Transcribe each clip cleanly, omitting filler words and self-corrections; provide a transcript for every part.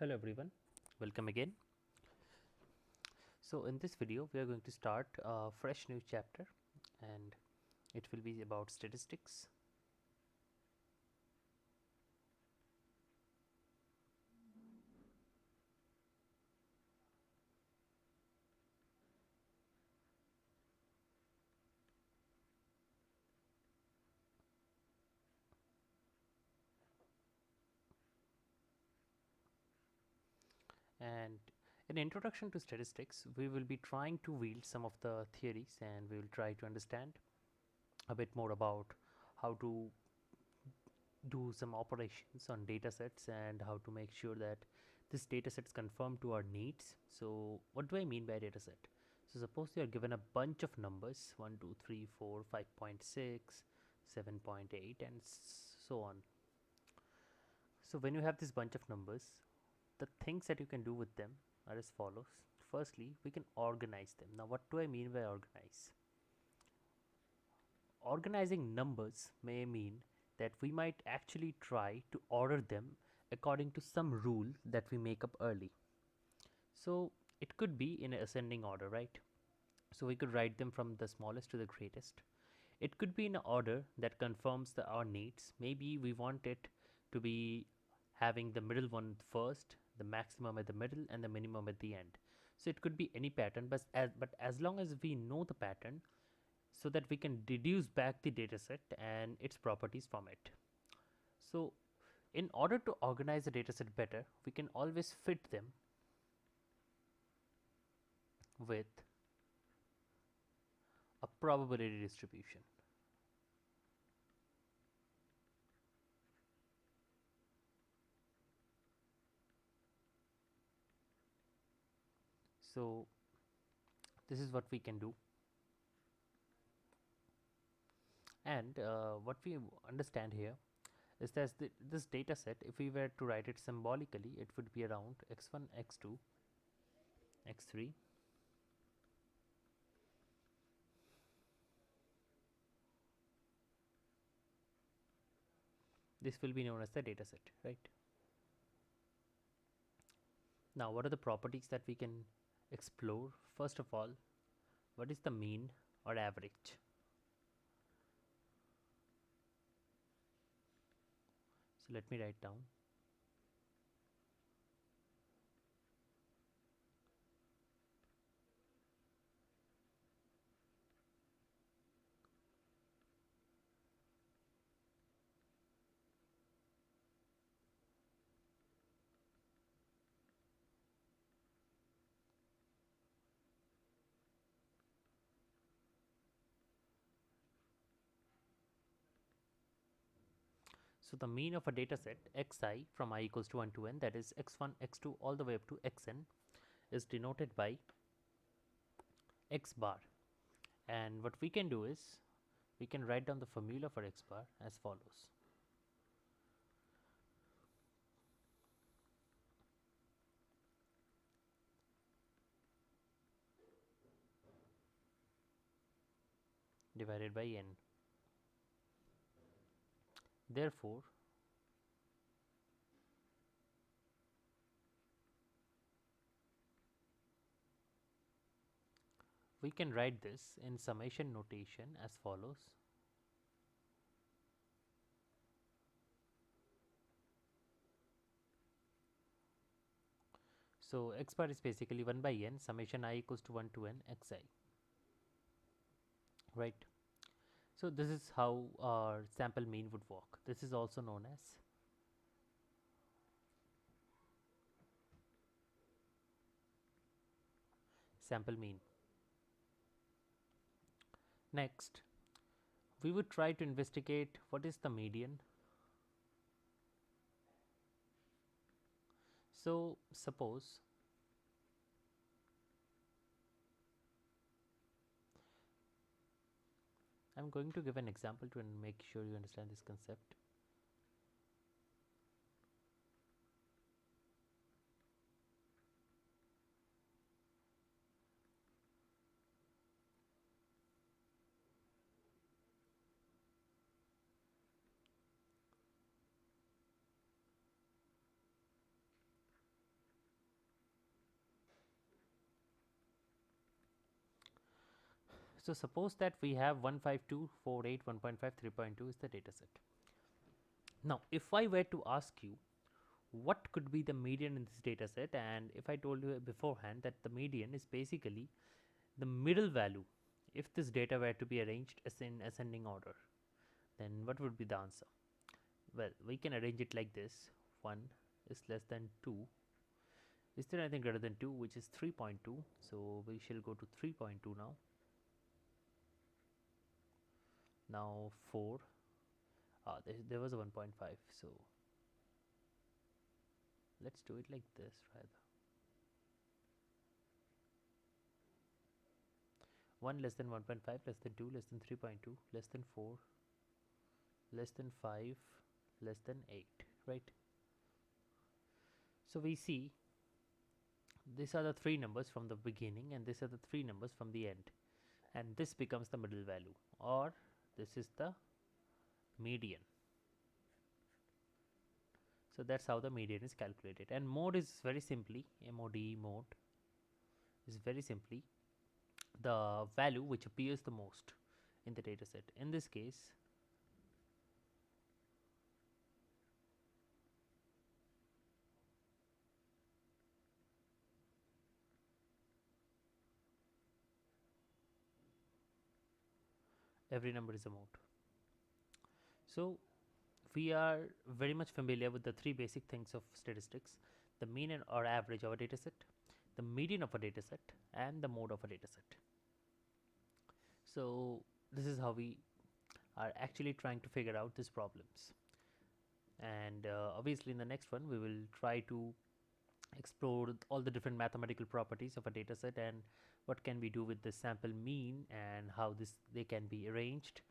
Hello everyone, welcome again. So in this video we are going to start a fresh new chapter and it will be about statistics. And in introduction to statistics we will be trying to wield some of the theories and we will try to understand a bit more about how to do some operations on data sets and how to make sure that this data sets conform to our needs. So what do I mean by data set? So suppose you are given a bunch of numbers 1, 2, 3, 4, 5.6, 7.8 and so on. So when you have this bunch of numbers, the things that you can do with them are as follows. Firstly, we can organize them. Now what do I mean by organize? Organizing numbers may mean that we might actually try to order them according to some rule that we make up early. So it could be in ascending order, right? So we could write them from the smallest to the greatest. It could be in an order that confirms our needs. Maybe we want it to be having the middle one first, the maximum at the middle, and the minimum at the end. So it could be any pattern, but as long as we know the pattern, so that we can deduce back the dataset and its properties from it. So in order to organize the dataset better, we can always fit them with a probability distribution. So this is what we can do, and what we understand here is that this data set, if we were to write it symbolically, it would be around x1, x2, x3, this will be known as the data set, right? Now what are the properties that we can explore? First of all, what is the mean or average? So let me write down. So the mean of a data set xi from I equals to 1 to n, that is x1, x2 all the way up to xn, is denoted by x bar. And what we can do is we can write down the formula for x bar as follows. Divided by n. Therefore, we can write this in summation notation as follows. So x bar is basically 1 by n summation I equals to 1 to n xi, right? So this is how our sample mean would work. This is also known as sample mean. Next, we would try to investigate what is the median. So suppose I'm going to give an example to make sure you understand this concept. So suppose that we have 15248 1.5 3.2 is the data set. Now if I were to ask you what could be the median in this data set, and if I told you beforehand that the median is basically the middle value if this data were to be arranged as in ascending order, then what would be the answer? Well, we can arrange it like this: 1 is less than 2. Is there anything greater than 2, which is 3.2? So we shall go to 3.2 now. Now 4. There was a 1.5, so let's do it like this rather. 1 less than 1.5, less than 2, less than 3.2, less than 4, less than 5, less than 8, right? So we see these are the three numbers from the beginning and these are the three numbers from the end, and this becomes the middle value, or this is the median. So that's how the median is calculated. And mode is very simply, mode is very simply the value which appears the most in the data set. In this case, every number is a mode. So we are very much familiar with the three basic things of statistics: the mean and or average of a data set, the median of a data set, and the mode of a data set. So this is how we are actually trying to figure out these problems. And obviously in the next one we will try to explore all the different mathematical properties of a data set and what can we do with the sample mean and how they can be arranged,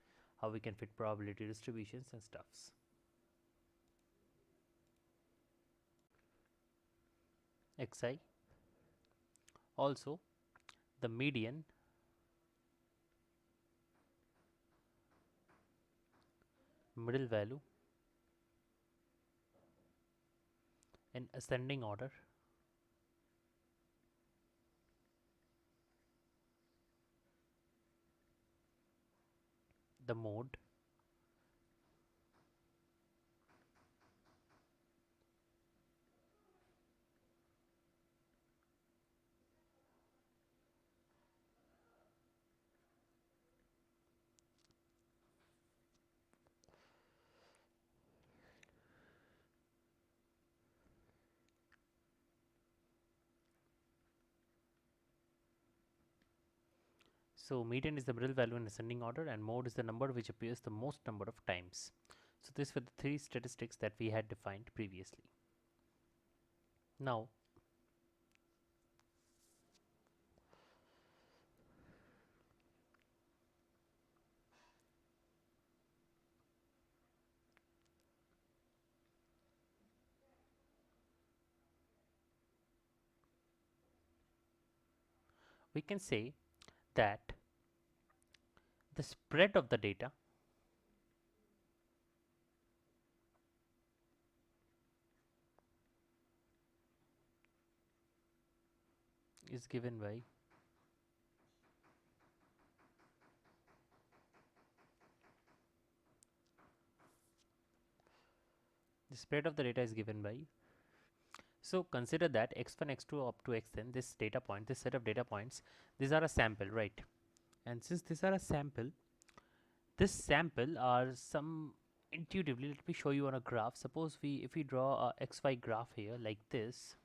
how we can fit probability distributions and stuffs. Xi, also the median, middle value in ascending order, the mode, so median is the middle value in ascending order and mode is the number which appears the most number of times. So these were the three statistics that we had defined previously. Now we can say that the spread of the data is given by the spread of the data is given by, so consider that x1 x2 up to xn, this data point, this set of data points, these are a sample, right? And since these are a sample, this sample are some intuitively, let me show you on a graph. Suppose if we draw a xy graph here like this,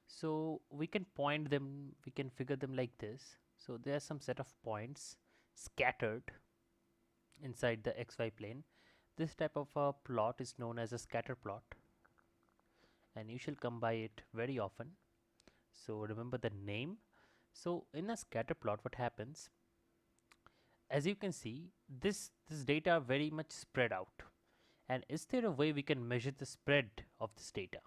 so we can point them, we can figure them like this. So there are some set of points scattered inside the xy plane. This type of a plot is known as a scatter plot and you shall come by it very often, so remember the name. So in a scatter plot, what happens, as you can see, this data are very much spread out, and is there a way we can measure the spread of this data?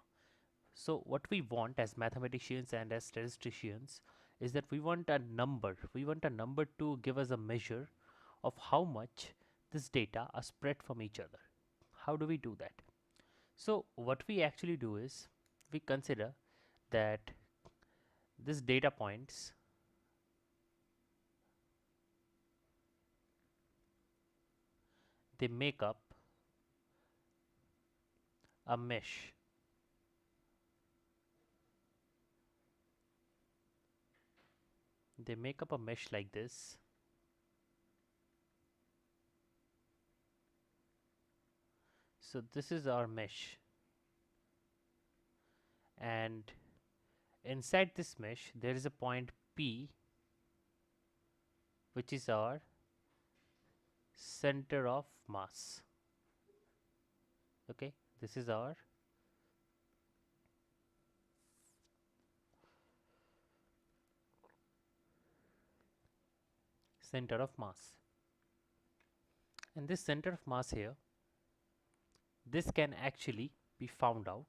So what we want as mathematicians and as statisticians is that we want a number to give us a measure of how much this data are spread from each other. How do we do that? So what we actually do is we consider that this data points they make up a mesh. They make up a mesh like this. So this is our mesh, and inside this mesh there is a point P, which is our center of mass. Okay, this is our center of mass. And this center of mass here, this can actually be found out,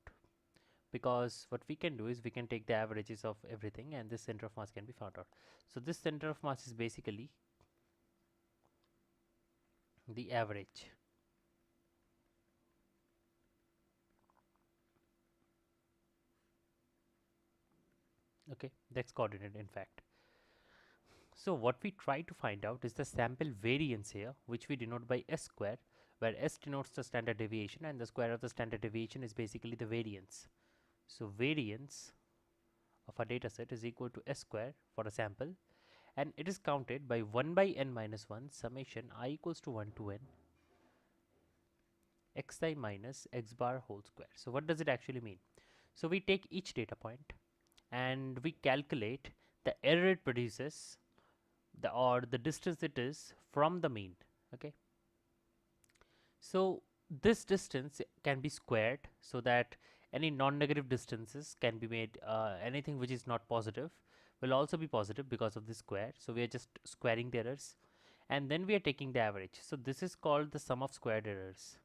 because what we can do is we can take the averages of everything and this center of mass can be found out. So this center of mass is basically the average. Okay, that's coordinate in fact. So what we try to find out is the sample variance here, which we denote by S square, where S denotes the standard deviation and the square of the standard deviation is basically the variance. So variance of a data set is equal to S square for a sample, and it is counted by 1 by n minus 1 summation I equals to 1 to n xi minus x bar whole square. So what does it actually mean? So we take each data point and we calculate the error it produces, or the distance it is from the mean. Okay, so this distance can be squared so that any non-negative distances can be made, anything which is not positive will also be positive because of the square. So we are just squaring the errors, and then we are taking the average. So this is called the sum of squared errors.